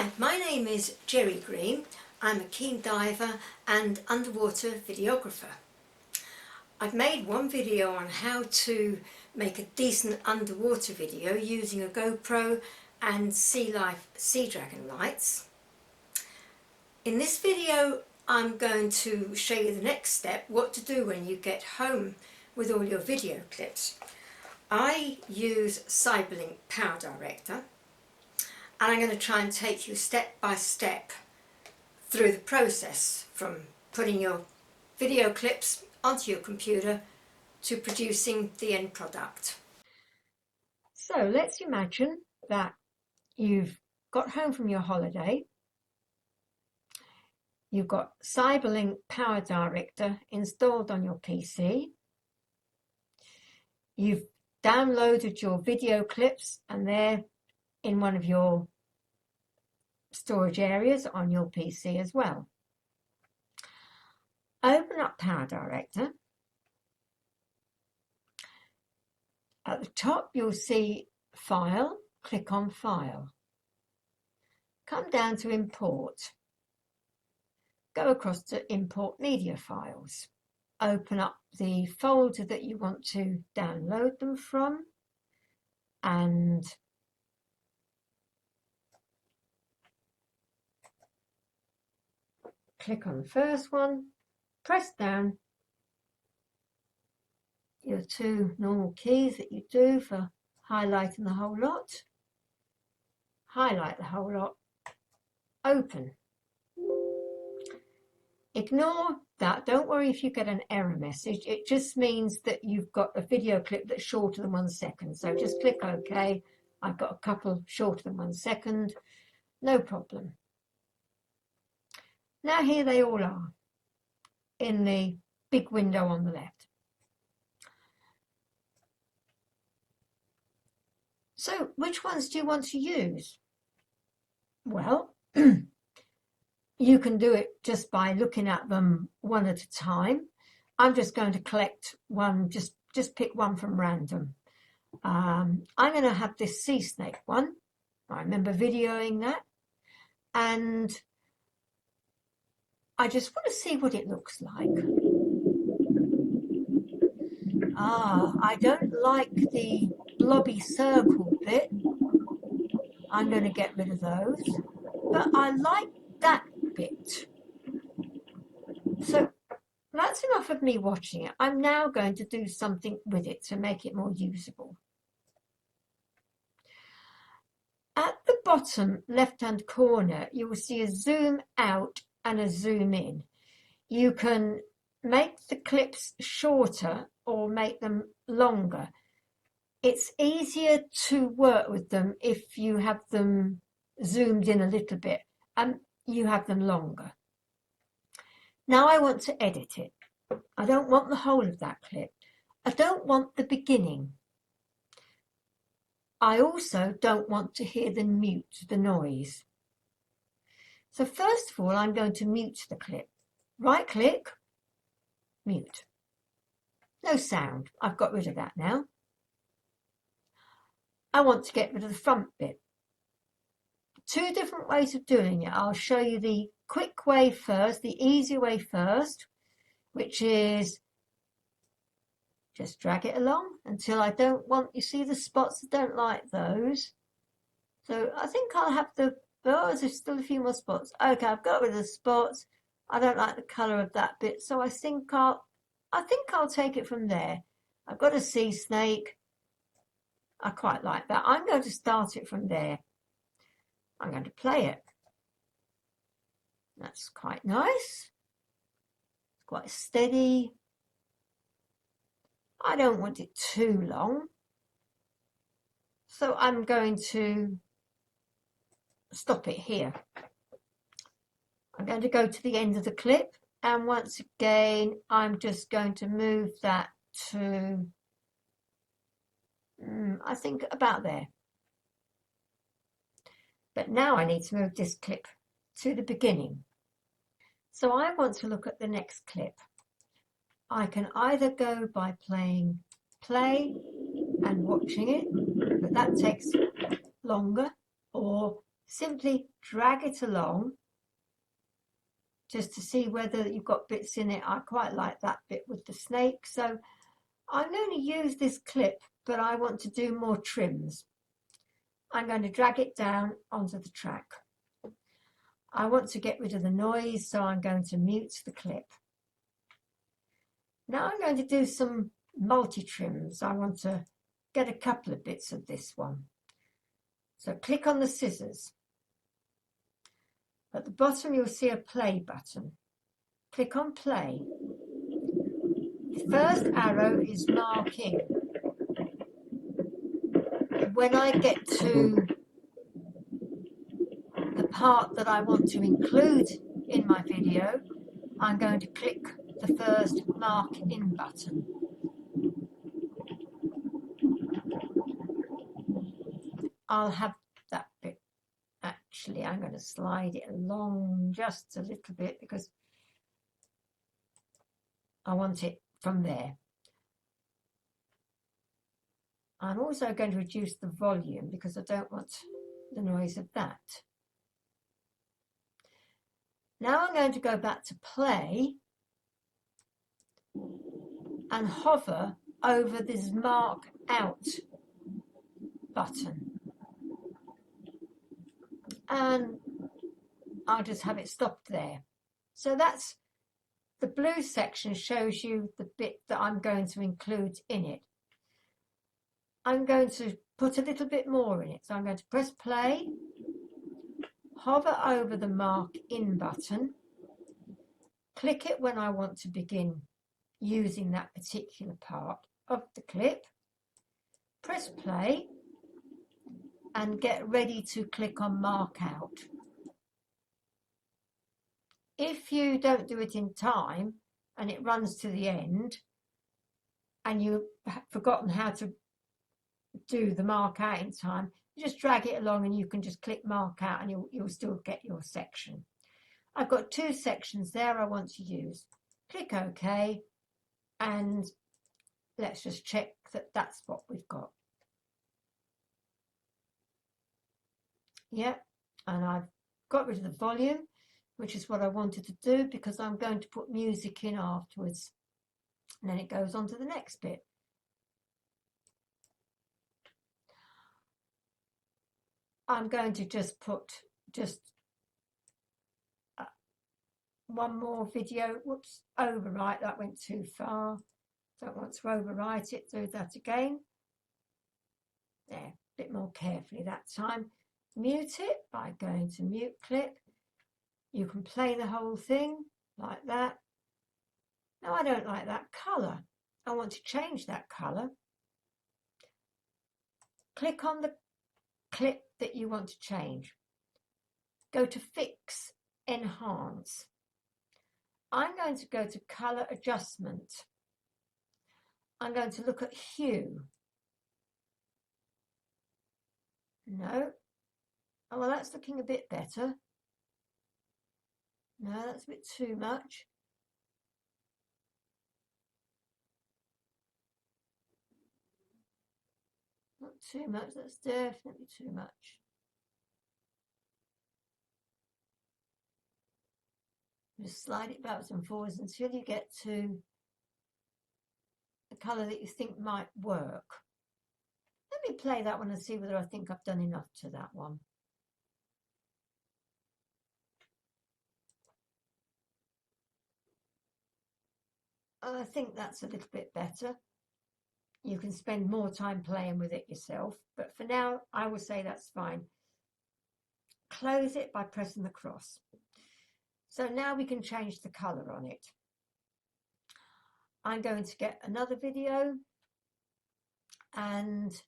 Hi, my name is Jerry Green. I'm a keen diver and underwater videographer. I've made one video on how to make a decent underwater video using a GoPro and Sea Life Sea Dragon lights. In this video I'm going to show you the next step, what to do when you get home with all your video clips. I use Cyberlink Power Director. And I'm going to try and take you step by step through the process from putting your video clips onto your computer to producing the end product. So let's imagine that you've got home from your holiday, you've got Cyberlink Power Director installed on your PC, you've downloaded your video clips and they're in one of your storage areas on your PC as well. Open up Power Director. At the top you'll see File, click on File. Come down to Import. Go across to Import Media Files. Open up the folder that you want to download them from and click on the first one, press down your two normal keys that you do for highlighting the whole lot. Highlight the whole lot, open. Ignore that, don't worry if you get an error message, it just means that you've got a video clip that's shorter than 1 second. So just click OK, I've got a couple shorter than 1 second, no problem. Now here they all are in the big window on the left. So which ones do you want to use? Well, you can do it just by looking at them one at a time. I'm just going to collect one, just pick one from random. I'm going to have this sea snake one. I remember videoing that. And I just want to see what it looks like. I don't like the blobby circle bit. I'm going to get rid of those. But I like that bit. So that's enough of me watching it. I'm now going to do something with it to make it more usable. At the bottom left-hand corner, you will see a zoom out and a zoom in. You can make the clips shorter or make them longer. It's easier to work with them if you have them zoomed in a little bit and you have them longer. Now I want to edit it. I don't want the whole of that clip. I don't want the beginning. I also don't want to hear the noise. So first of all, I'm going to mute the clip. Right click, mute. No sound. I've got rid of that now. I want to get rid of the front bit. Two different ways of doing it. I'll show you the quick way first, the easy way first, which is just drag it along until I don't want, you see the spots, I don't like those. So I think I'll have the, oh, there's still a few more spots. Okay, I've got rid of the spots. I don't like the colour of that bit, so I think I'll take it from there. I've got a sea snake. I quite like that. I'm going to start it from there. I'm going to play it. That's quite nice. It's quite steady. I don't want it too long. So I'm going to stop it here. I'm going to go to the end of the clip, and once again I'm just going to move that to I think about there. But now I need to move this clip to the beginning. So I want to look at the next clip. I can either go by playing play and watching it, but that takes longer, or simply drag it along just to see whether you've got bits in it. I quite like that bit with the snake, so I'm going to use this clip, but I want to do more trims. I'm going to drag it down onto the track. I want to get rid of the noise, so I'm going to mute the clip. Now I'm going to do some multi-trims. I want to get a couple of bits of this one. So click on the scissors. At the bottom you'll see a play button. Click on play. The first arrow is marking. When I get to the part that I want to include in my video, I'm going to click the first mark in button. I'll have that bit. Actually, I'm going to slide it along just a little bit because I want it from there. I'm also going to reduce the volume because I don't want the noise of that. Now I'm going to go back to play and hover over this mark out button. And I'll just have it stopped there. So that's the blue section, shows you the bit that I'm going to include in it. I'm going to put a little bit more in it. So I'm going to press play, hover over the mark in button, click it when I want to begin using that particular part of the clip, press play and get ready to click on mark out. If you don't do it in time and it runs to the end and you've forgotten how to do the mark out in time, you just drag it along and you can just click mark out and you'll still get your section. I've got two sections there I want to use. Click OK and let's just check that that's what we've got. Yeah, and I've got rid of the volume, which is what I wanted to do because I'm going to put music in afterwards. And then it goes on to the next bit. I'm going to just put one more video. Whoops, overwrite, that went too far. Don't want to overwrite it, do that again. There, a bit more carefully that time. Mute it by going to mute clip. You can play the whole thing like that. Now I don't like that colour. I want to change that colour. Click on the clip that you want to change. Go to Fix, Enhance. I'm going to go to Colour Adjustment. I'm going to look at Hue. No. Oh, well, that's looking a bit better. No, that's a bit too much. Not too much, that's definitely too much. Just slide it backwards and forwards until you get to the colour that you think might work. Let me play that one and see whether I think I've done enough to that one. I think that's a little bit better. You can spend more time playing with it yourself, but for now I will say that's fine. Close it by pressing the cross. So now we can change the colour on it. I'm going to get another video and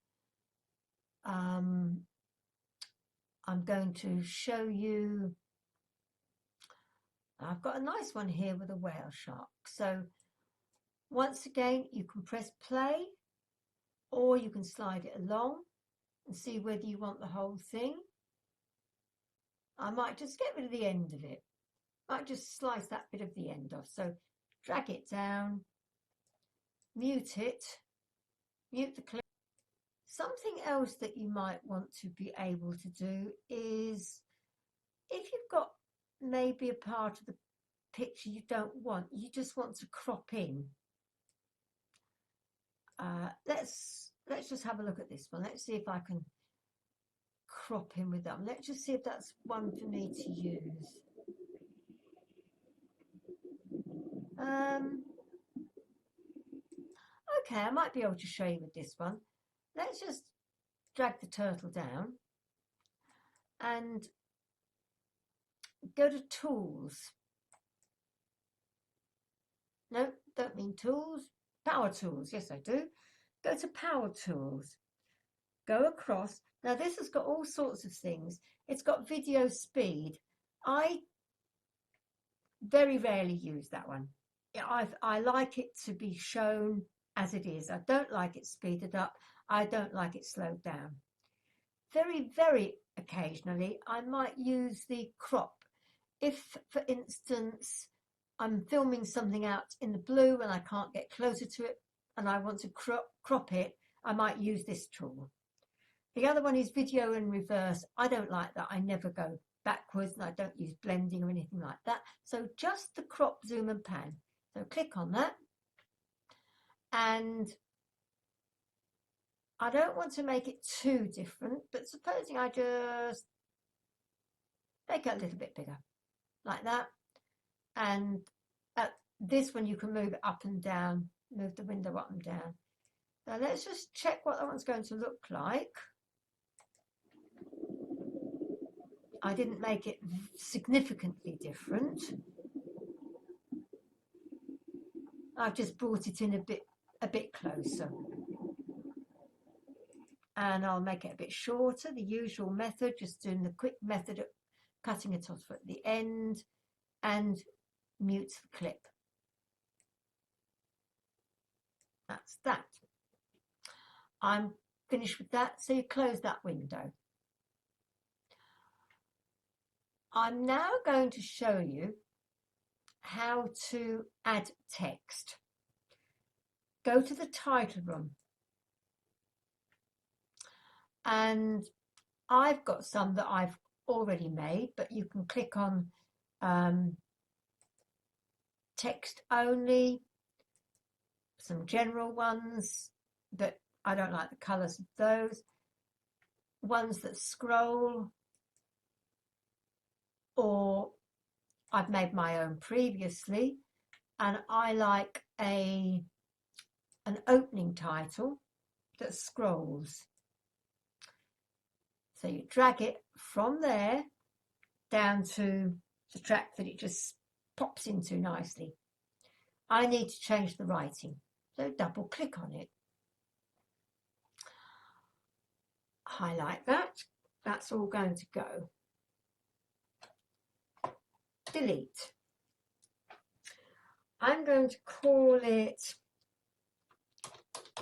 I'm going to show you. I've got a nice one here with a whale shark. So once again, you can press play or you can slide it along and see whether you want the whole thing. I might just get rid of the end of it. I might just slice that bit of the end off. So drag it down, mute it, mute the clip, Something else that you might want to be able to do is, if you've got maybe a part of the picture you don't want, you just want to crop in. Let's just have a look at this one. Let's see if I can crop in with them. Let's just see if that's one for me to use. Okay, I might be able to show you with this one. Let's just drag the turtle down and go to Tools. No, don't mean Tools. Power Tools. Yes, I do. Go to Power Tools. Go across. Now, this has got all sorts of things. It's got video speed. I very rarely use that one. I like it to be shown as it is. I don't like it speeded up. I don't like it slowed down. Very, very occasionally, I might use the crop. If, for instance, I'm filming something out in the blue and I can't get closer to it and I want to crop it, I might use this tool. The other one is video in reverse. I don't like that. I never go backwards, and I don't use blending or anything like that. So just the crop, zoom and pan. So click on that. And I don't want to make it too different, but supposing I just make it a little bit bigger, like that. And at this one, you can move it up and down, move the window up and down. Now let's just check what that one's going to look like. I didn't make it significantly different. I've just brought it in a bit closer. And I'll make it a bit shorter, the usual method, just doing the quick method of cutting it off at the end and mute the clip. That's that. I'm finished with that, so you close that window. I'm now going to show you how to add text. Go to the title room. And I've got some that I've already made, but you can click on text only, some general ones that I don't like the colours of those, ones that scroll, or I've made my own previously, and I like an opening title that scrolls. So you drag it from there down to the track that it just pops into nicely. I need to change the writing, so double click on it. Highlight that. That's all going to go. Delete. I'm going to call it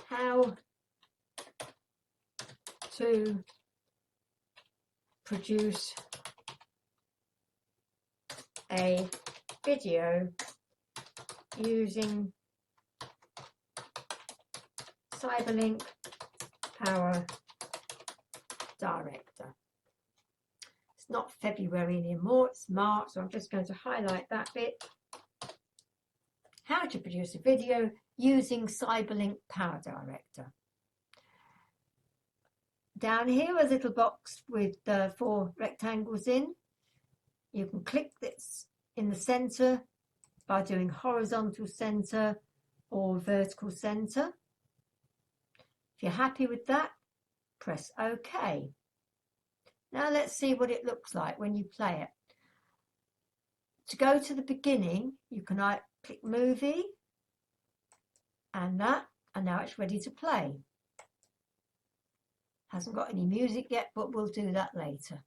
How to Produce a Video Using Cyberlink Power Director. It's not February anymore, it's March, so I'm just going to highlight that bit. How to produce a video using Cyberlink Power Director. Down here, a little box with 4 rectangles in. You can click this in the center by doing horizontal center or vertical center. If you're happy with that, press OK. Now let's see what it looks like when you play it. To go to the beginning, you can click movie and that, and now it's ready to play. Hasn't got any music yet, but we'll do that later.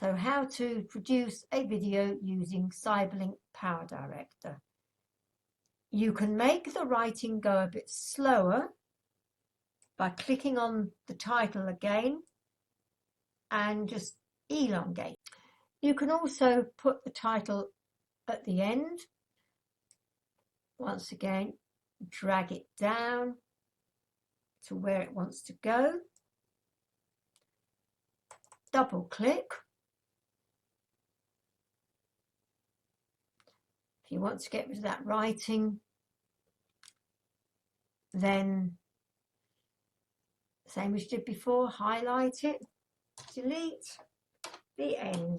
So how to produce a video using Cyberlink Power Director. You can make the writing go a bit slower by clicking on the title again and just elongate. You can also put the title at the end. Once again, drag it down to where it wants to go. double click. If you want to get rid of that writing, then same as you did before, highlight it, delete the end,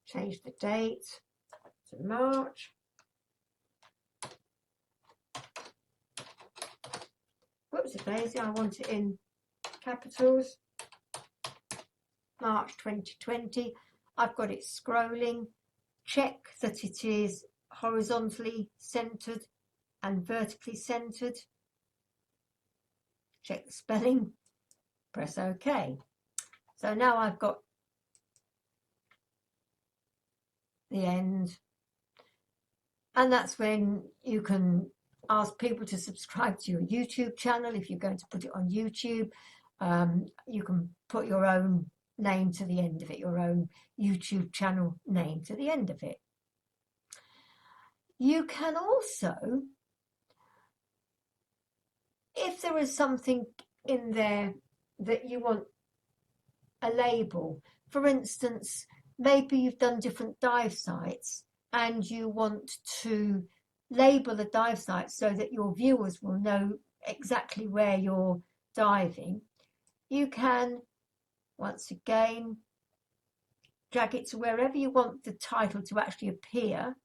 change the date to March. Whoops, daisy, I want it in capitals. March 2020. I've got it scrolling. Check that it is horizontally centered and vertically centered. Check the spelling. Press OK. So now I've got the end. And that's when you can ask people to subscribe to your YouTube channel. If you're going to put it on YouTube, you can put your own name to the end of it, your own YouTube channel name to the end of it. You can also, if there is something in there that you want a label, for instance, maybe you've done different dive sites and you want to label the dive site so that your viewers will know exactly where you're diving, you can, once again, drag it to wherever you want the title to actually appear.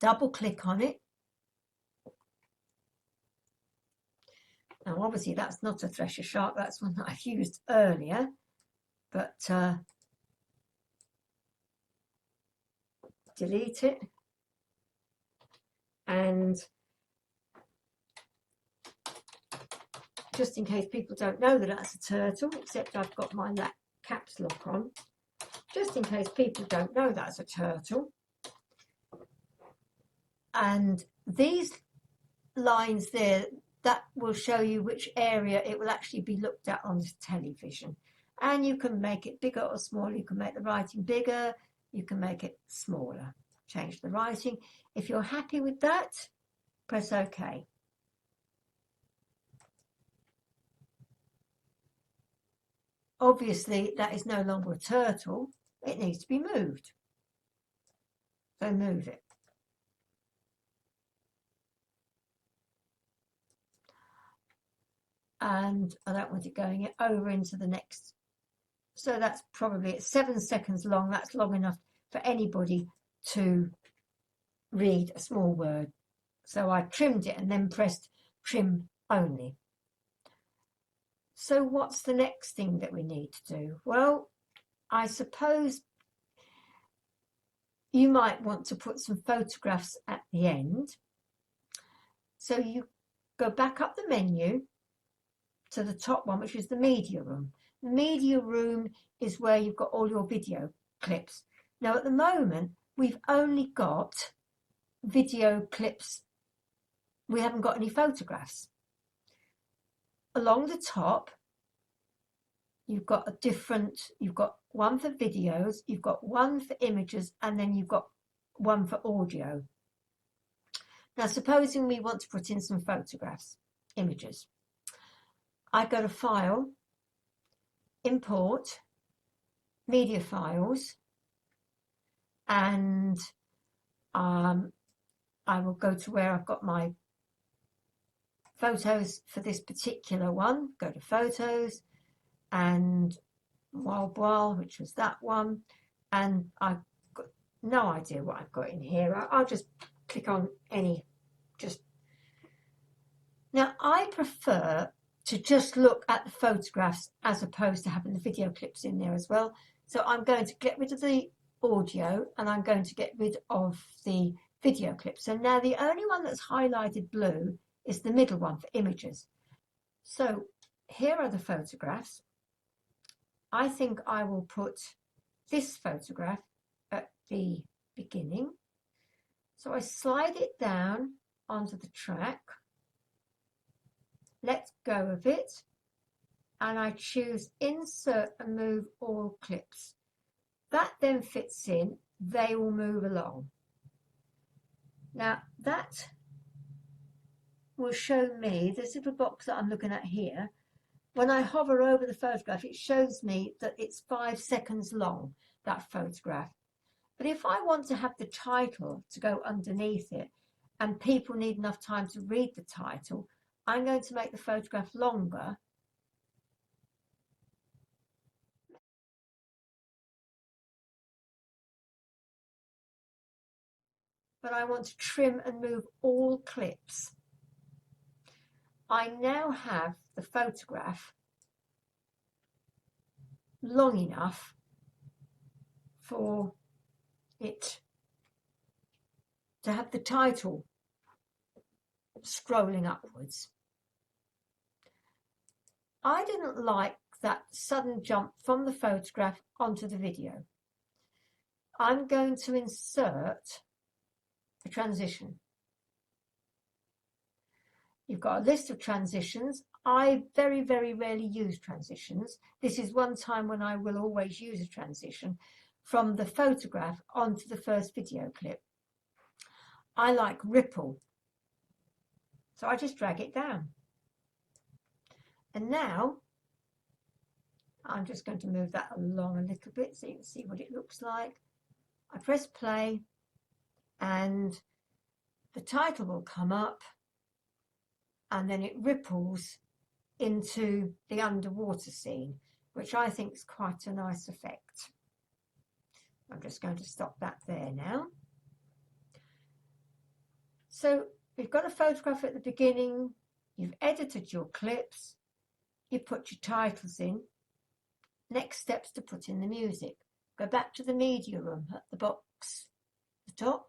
Double click on it. Now obviously that's not a thresher shark, that's one that I've used earlier, but delete it. And just in case people don't know that that's a turtle, except I've got my caps lock on, just in case people don't know that's a turtle. And these lines there, that will show you which area it will actually be looked at on the television. And you can make it bigger or smaller. You can make the writing bigger, you can make it smaller. Change the writing. If you're happy with that, press OK. Obviously, that is no longer a turtle. It needs to be moved. So move it. And I don't want it going over into the next. So that's probably, it's 7 seconds long. That's long enough for anybody to read a small word. So I trimmed it and then pressed trim only. So what's the next thing that we need to do? Well, I suppose you might want to put some photographs at the end. So you go back up the menu to the top one, which is the media room. The media room is where you've got all your video clips. Now at the moment, we've only got video clips. We haven't got any photographs. Along the top, you've got you've got one for videos, you've got one for images, and then you've got one for audio. Now, supposing we want to put in some photographs, images, I go to File, Import, Media Files, and I will go to where I've got my photos for this particular one. Go to Photos and Wild Wild, which was that one, and I've got no idea what I've got in here. I'll just click on any. Now I prefer to just look at the photographs as opposed to having the video clips in there as well. So I'm going to get rid of the audio and I'm going to get rid of the video clips. So now the only one that's highlighted blue is the middle one for images. So here are the photographs. I think I will put this photograph at the beginning. So I slide it down onto the track, let go of it, and I choose Insert and Move All Clips. That then fits in, they will move along. Now that will show me, this little box that I'm looking at here, when I hover over the photograph, it shows me that it's 5 seconds long, that photograph. But if I want to have the title to go underneath it and people need enough time to read the title, I'm going to make the photograph longer. But I want to trim and move all clips. I now have the photograph long enough for it to have the title scrolling upwards. I didn't like that sudden jump from the photograph onto the video. I'm going to insert a transition. You've got a list of transitions. I very, very rarely use transitions. This is one time when I will always use a transition from the photograph onto the first video clip. I like ripple, so I just drag it down. And now I'm just going to move that along a little bit so you can see what it looks like. I press play and the title will come up, and then it ripples into the underwater scene, which I think is quite a nice effect. I'm just going to stop that there now. So we've got a photograph at the beginning, you've edited your clips, you put your titles in. Next steps to put in the music. Go back to the media room at the box at the top,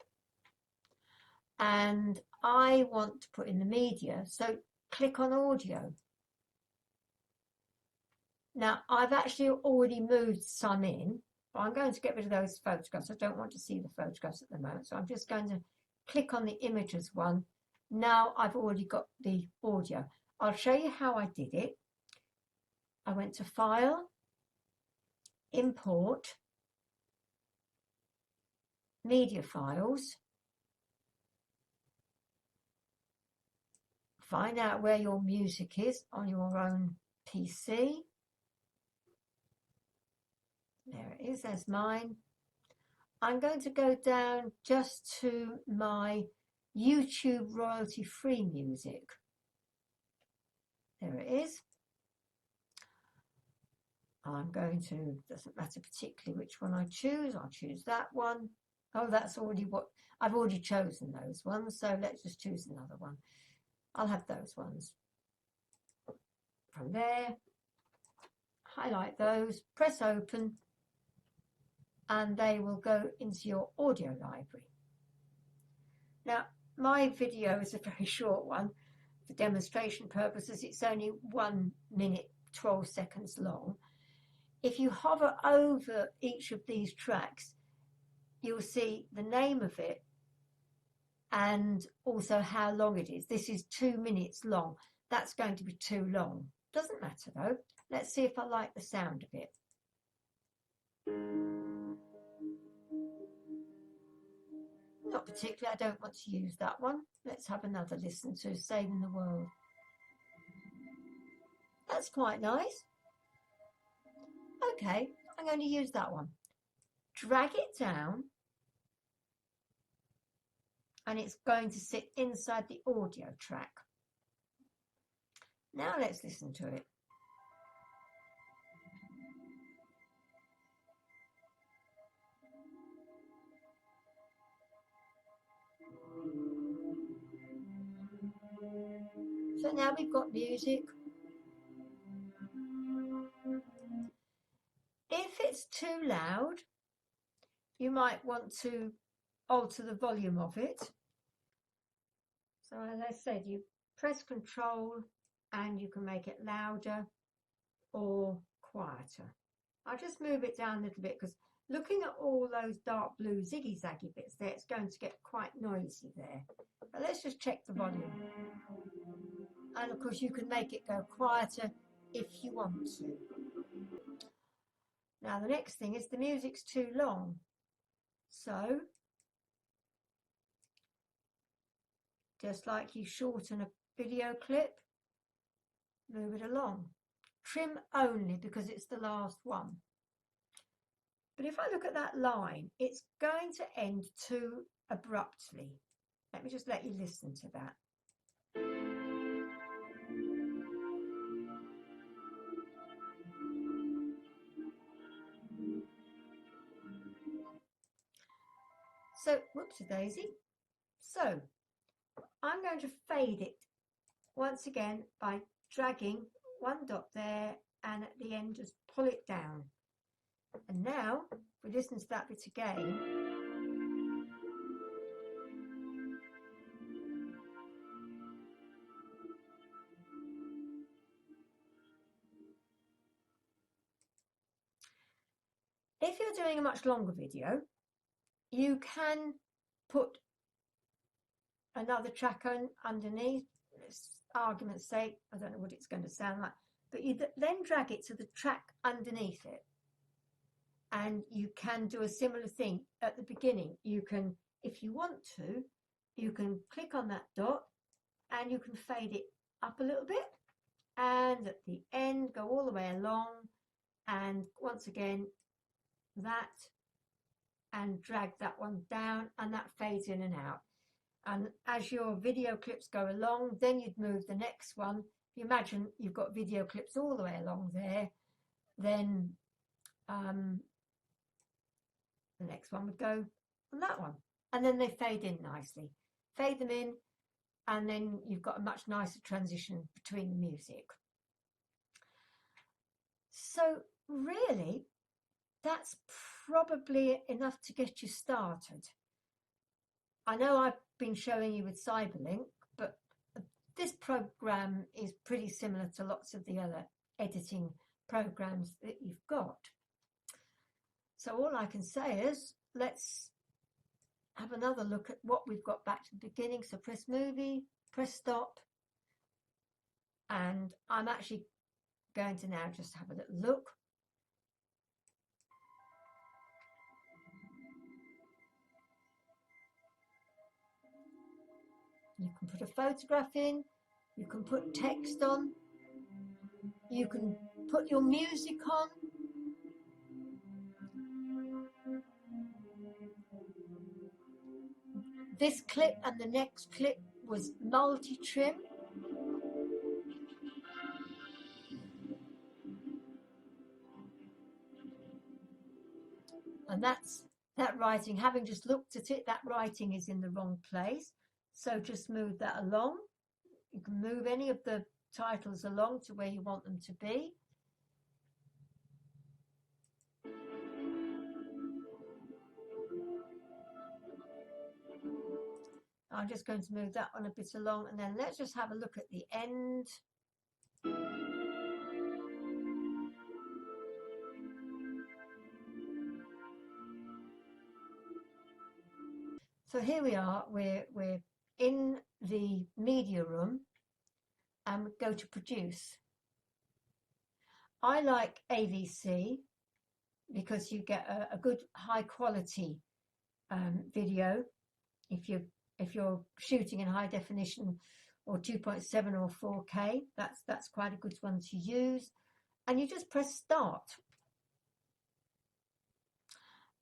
and I want to put in the media, so click on audio. Now I've actually already moved some in, but I'm going to get rid of those photographs. I don't want to see the photographs at the moment, so I'm just going to click on the images one. Now I've already got the audio. I'll show you how I did it. I went to File, Import, Media Files, find out where your music is on your own PC. There it is, there's mine. I'm going to go down just to my YouTube royalty-free music. There it is. I'm going to, doesn't matter particularly which one I choose, I'll choose that one. Oh, that's already what, I've already chosen those ones, so let's just choose another one. I'll have those ones. From there, highlight those, press open, and they will go into your audio library. Now, my video is a very short one. For demonstration purposes, it's only 1 minute, 12 seconds long. If you hover over each of these tracks, you'll see the name of it and also how long it is. This is 2 minutes long. That's going to be too long. Doesn't matter though. Let's see if I like the sound of it. Not particularly, I don't want to use that one. Let's have another listen to Saving the World. That's quite nice. Okay, I'm going to use that one. Drag it down, and it's going to sit inside the audio track. Now let's listen to it. So now we've got music. If it's too loud, you might want to alter the volume of it. So as I said, you press Control and you can make it louder or quieter. I'll just move it down a little bit because looking at all those dark blue ziggy-zaggy bits there, it's going to get quite noisy there. But let's just check the volume. And of course you can make it go quieter if you want to. Now the next thing is the music's too long. So, just like you shorten a video clip, move it along. Trim only because it's the last one. But if I look at that line, it's going to end too abruptly. Let me just let you listen to that. So, whoopsie-daisy. So, I'm going to fade it once again by dragging one dot there, and at the end just pull it down. And now, if we listen to that bit again, if you're doing a much longer video, you can put another track on underneath. For argument's sake, I don't know what it's going to sound like, but you then drag it to the track underneath it. And you can do a similar thing at the beginning. You can, if you want to, you can click on that dot and you can fade it up a little bit, and at the end go all the way along, and once again that, and drag that one down, and that fades in and out. And as your video clips go along, then you'd move the next one. If you imagine you've got video clips all the way along there, then the next one would go on that one, and then they fade in nicely. Fade them in, and then you've got a much nicer transition between the music. So really, that's probably enough to get you started. I know I've been showing you with Cyberlink, but this program is pretty similar to lots of the other editing programs that you've got. So all I can say is, let's have another look at what we've got back to the beginning. So press movie, press stop, and I'm actually going to now just have a little look. You can put a photograph in, you can put text on, you can put your music on. This clip and the next clip was multi-trim. And that's that writing. Having just looked at it, that writing is in the wrong place. So just move that along. You can move any of the titles along to where you want them to be. I'm just going to move that one a bit along, and then let's just have a look at the end. So here we are, we're in the media room, and we go to produce. I like AVC because you get a good high quality video if you're shooting in high definition or 2.7 or 4K. That's quite a good one to use, and you just press start.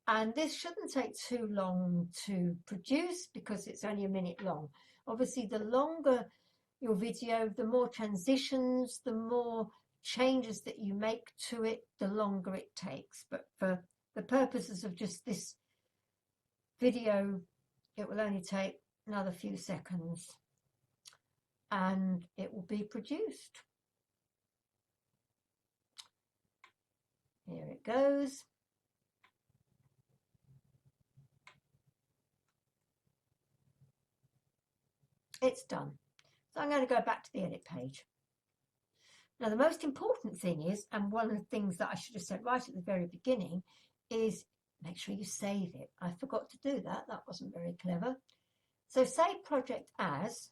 And this shouldn't take too long to produce because it's only a minute long. Obviously, the longer your video, the more transitions, the more changes that you make to it, the longer it takes. But for the purposes of just this video, it will only take another few seconds and it will be produced. Here it goes. It's done. So I'm going to go back to the edit page. Now, the most important thing is, and one of the things that I should have said right at the very beginning, is make sure you save it. I forgot to do that. That wasn't very clever. So save project as,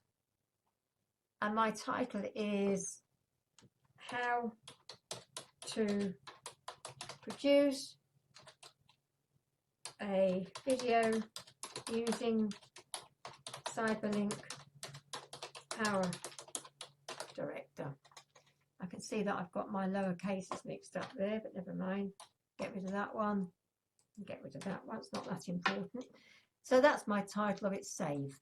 and my title is How to Produce a Video Using Cyberlink Power can see that I've got my lower cases mixed up there, but never mind. Get rid of that one. Get rid of that one. It's not that important. So that's my title of it, Save.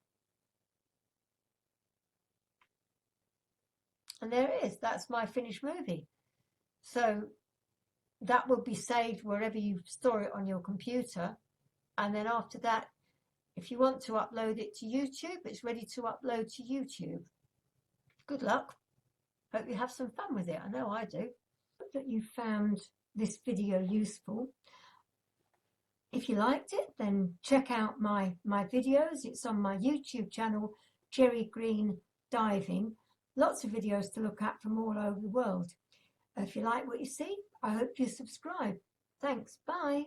And there it is. That's my finished movie. So that will be saved wherever you store it on your computer. And then after that, if you want to upload it to YouTube, it's ready to upload to YouTube. Good luck. Hope you have some fun with it. I know I do. Hope that you found this video useful. If you liked it, then check out my videos. It's on my YouTube channel, Jerry Green Diving. Lots of videos to look at from all over the world. If you like what you see, I hope you subscribe. Thanks. Bye.